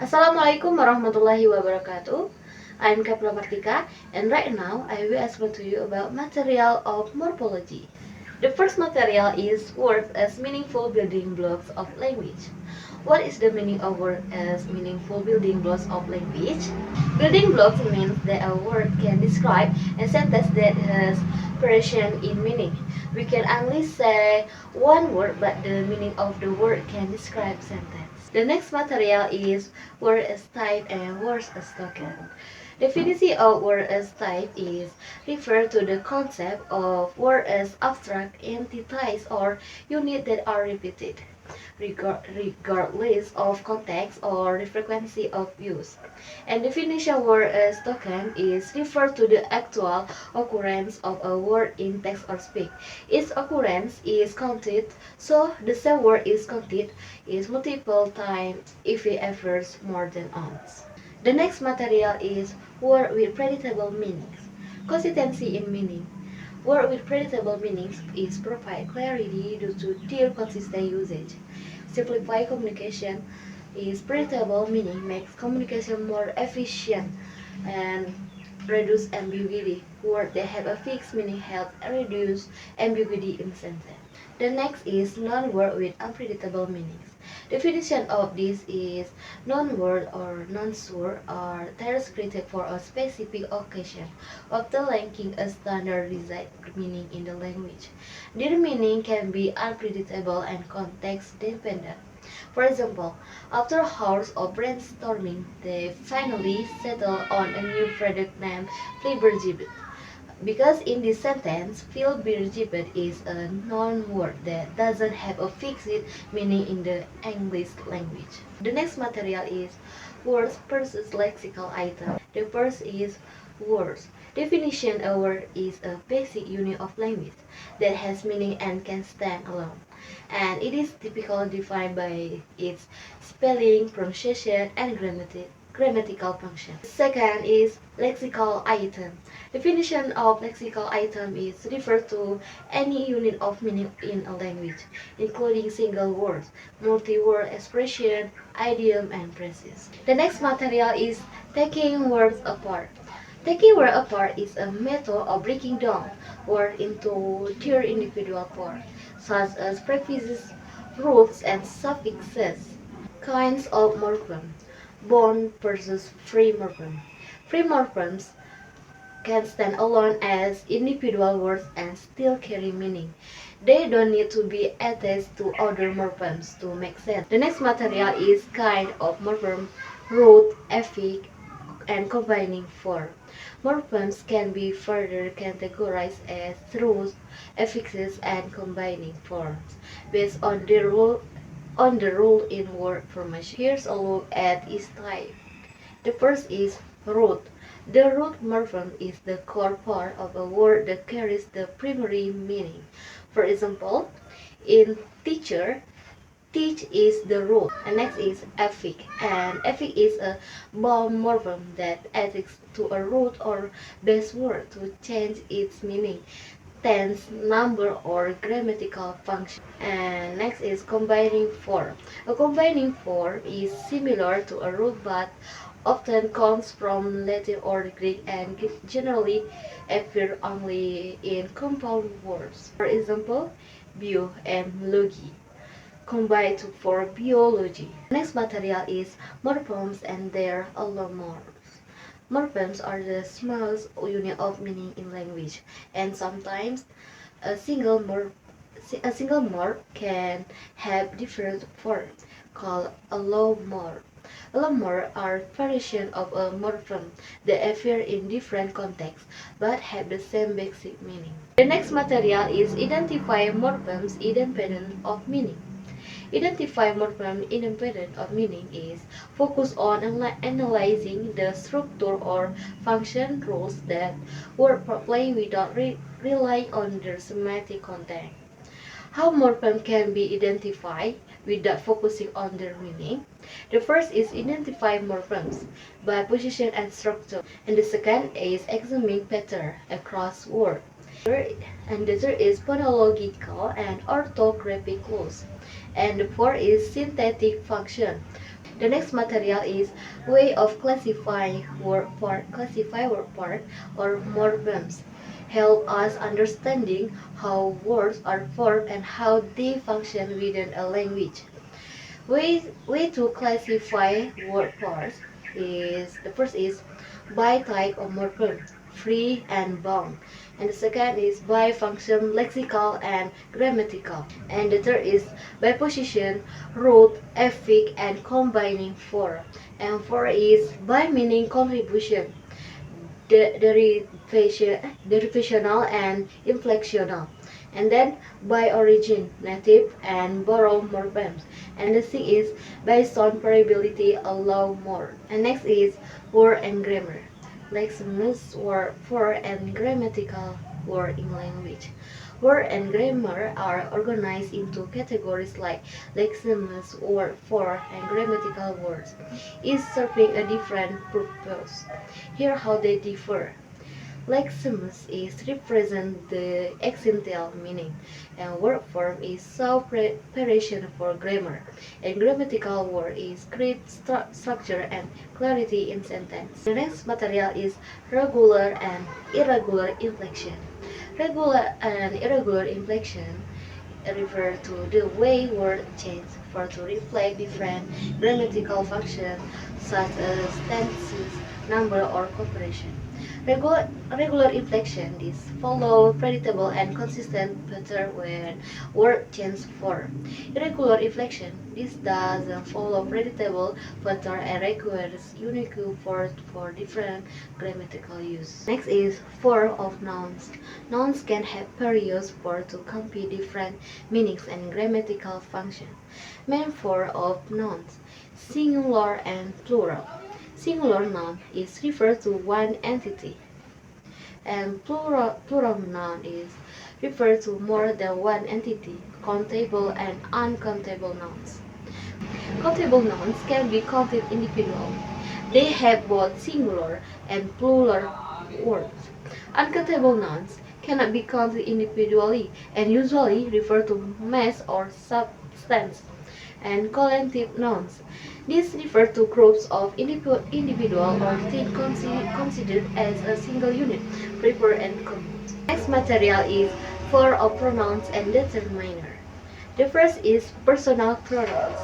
Assalamualaikum warahmatullahi wabarakatuh. I'm Kaviola Martika, and right now I will explain to you about material of morphology. The first material is words as meaningful building blocks of language. What is the meaning of word as meaningful building blocks of language? Building blocks means that a word can describe a sentence that has variation in meaning. We can only say one word, but the meaning of the word can describe sentence. The next material is word as type and words as token. Definition of word as type is refer to the concept of word as abstract entities or units that are repeated, regardless of context or the frequency of use. And definition word as token is refer to the actual occurrence of a word in text or speech. Its occurrence is counted, so the same word is counted is multiple times if it occurs more than once. The next material is word with predictable meanings. Consistency in meaning. Word with predictable meanings is provide clarity due to their consistent usage. Simplify communication is predictable meaning makes communication more efficient and reduce ambiguity. Words that have a fixed meaning help reduce ambiguity in sentence. The next is non-word with unpredictable meanings. Definition of this is non-word or non-word are terms created for a specific occasion, often lacking a standardized meaning in the language. Their meaning can be unpredictable and context dependent. For example, after hours of brainstorming, they finally settled on a new product named Flibbergibbet. Because in this sentence, Flibbergibbet is a non-word that doesn't have a fixed meaning in the English language. The next material is words versus lexical item. The first is words. Definition: a word is a basic unit of language that has meaning and can stand alone, and it is typically defined by its spelling, pronunciation, and grammatical function. Second is lexical item. Definition of lexical item is referred to any unit of meaning in a language, including single words, multi-word expression, idiom, and phrases. The next material is taking words apart. Taking word apart is a method of breaking down word into their individual parts, such as prefixes, roots, and suffixes. Kinds of morphem. Bond versus free morphem. Free morphems can stand alone as individual words and still carry meaning. They don't need to be attached to other morphems to make sense. The next material is kind of morphem, root, affix, and combining form. Morphemes can be further categorized as roots, affixes, and combining forms based on the rule in word formation. Here's a look at each type. The first is root. The root morphem is the core part of a word that carries the primary meaning. For example, in teacher, teach is the root. And next is affix. And affix is a bound morphem that adds to a root or base word to change its meaning, tense, number, or grammatical function. And next is combining form. A combining form is similar to a root but often comes from Latin or Greek and generally appear only in compound words. For example, bio and logi combine to form biology. Next material is morphemes and their allomorphs. Morphemes are the smallest unit of meaning in language, and sometimes a single morph can have different forms, called allomorph. Allomorphs are variations of a morphem that appear in different contexts but have the same basic meaning. The next material is identify morphemes independent of meaning. Identify morphem independent of meaning is focus on analyzing the structure or function rules that word play without relying on their semantic content. How morphem can be identified without focusing on their meaning? The first is identify morphemes by position and structure, and the second is examining pattern across words. And the third is phonological and orthographic clues. And the fourth is synthetic function. The next material is way of classify word part or morphemes. Help us understanding how words are formed and how they function within a language. Way to classify word parts is the first is by type of morpheme, free and bound, and the second is by function, lexical and grammatical, and the third is by position, root, affix, and combining form, and four is by meaning, contribution, derivational and inflectional, and then by origin, native and borrowed morphemes, and the sixth is by sound variability, allow more. And next is word and grammar, lexemes word for and grammatical word in language. Word and grammar are organized into categories like lexemes, word for, and grammatical words, each serving a different purpose. Here how they differ. Lexemes is represent the essential meaning, and word form is so preparation for grammar, and grammatical word is create structure and clarity in sentence. The next material is regular and irregular inflection. Regular and irregular inflection refer to the way words change for to reflect different grammatical functions such as tenses, number, or comparison. Regular inflection is follow predictable and consistent pattern when word change form. Irregular inflection this doesn't follow predictable pattern and requires unique words for different grammatical use. Next is form of nouns. Nouns can have various forms to convey different meanings and grammatical function. Main form of nouns, singular and plural. Singular noun is referred to one entity, and plural noun is referred to more than one entity, countable and uncountable nouns. Countable nouns can be counted individually. They have both singular and plural words. Uncountable nouns cannot be counted individually and usually refer to mass or substance. And collective nouns. These refer to groups of individual or things considered as a single unit, preferred and common. Next material is form of pronouns and determiner. The first is personal pronouns.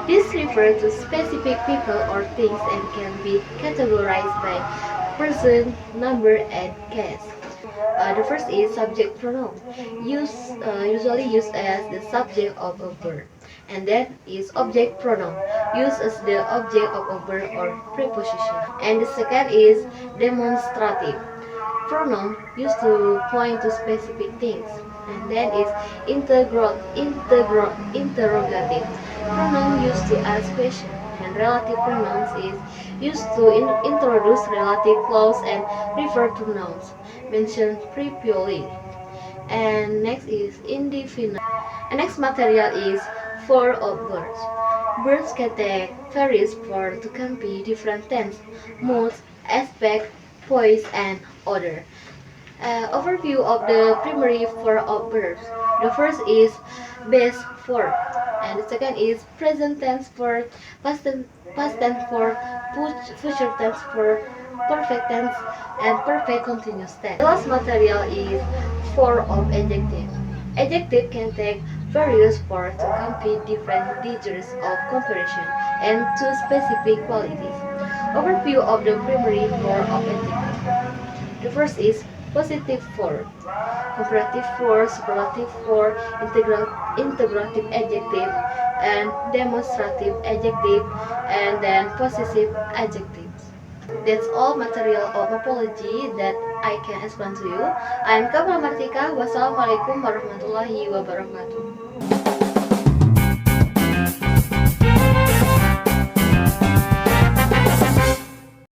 These refer to specific people or things and can be categorized by person, number, and case. The first is subject pronoun, usually used as the subject of a verb. And then is object pronoun, used as the object of a verb or preposition. And the second is demonstrative pronoun, used to point to specific things. And then is interrogative pronoun, used to ask questions. And relative pronouns is used to introduce relative clause and refer to nouns mentioned previously. And next is indefinite. And next material is form of verbs. Verbs can take various forms to convey different tense, moods, aspect, voice, and order. Overview of the primary form of verbs. The first is base form, and the second is present tense form, past tense form, future tense form, perfect tense, and perfect continuous tense. The last material is form of adjective. Adjective can take various forms to convey different degrees of comparison and to specific qualities. Overview of the primary form of adjective. The first is positive form, comparative form, superlative form, integrative adjective, and demonstrative adjective, and then possessive adjectives. That's all material of morphology that I can explain to you. I'm Kaviola Martika. Wassalamualaikum warahmatullahi wabarakatuh.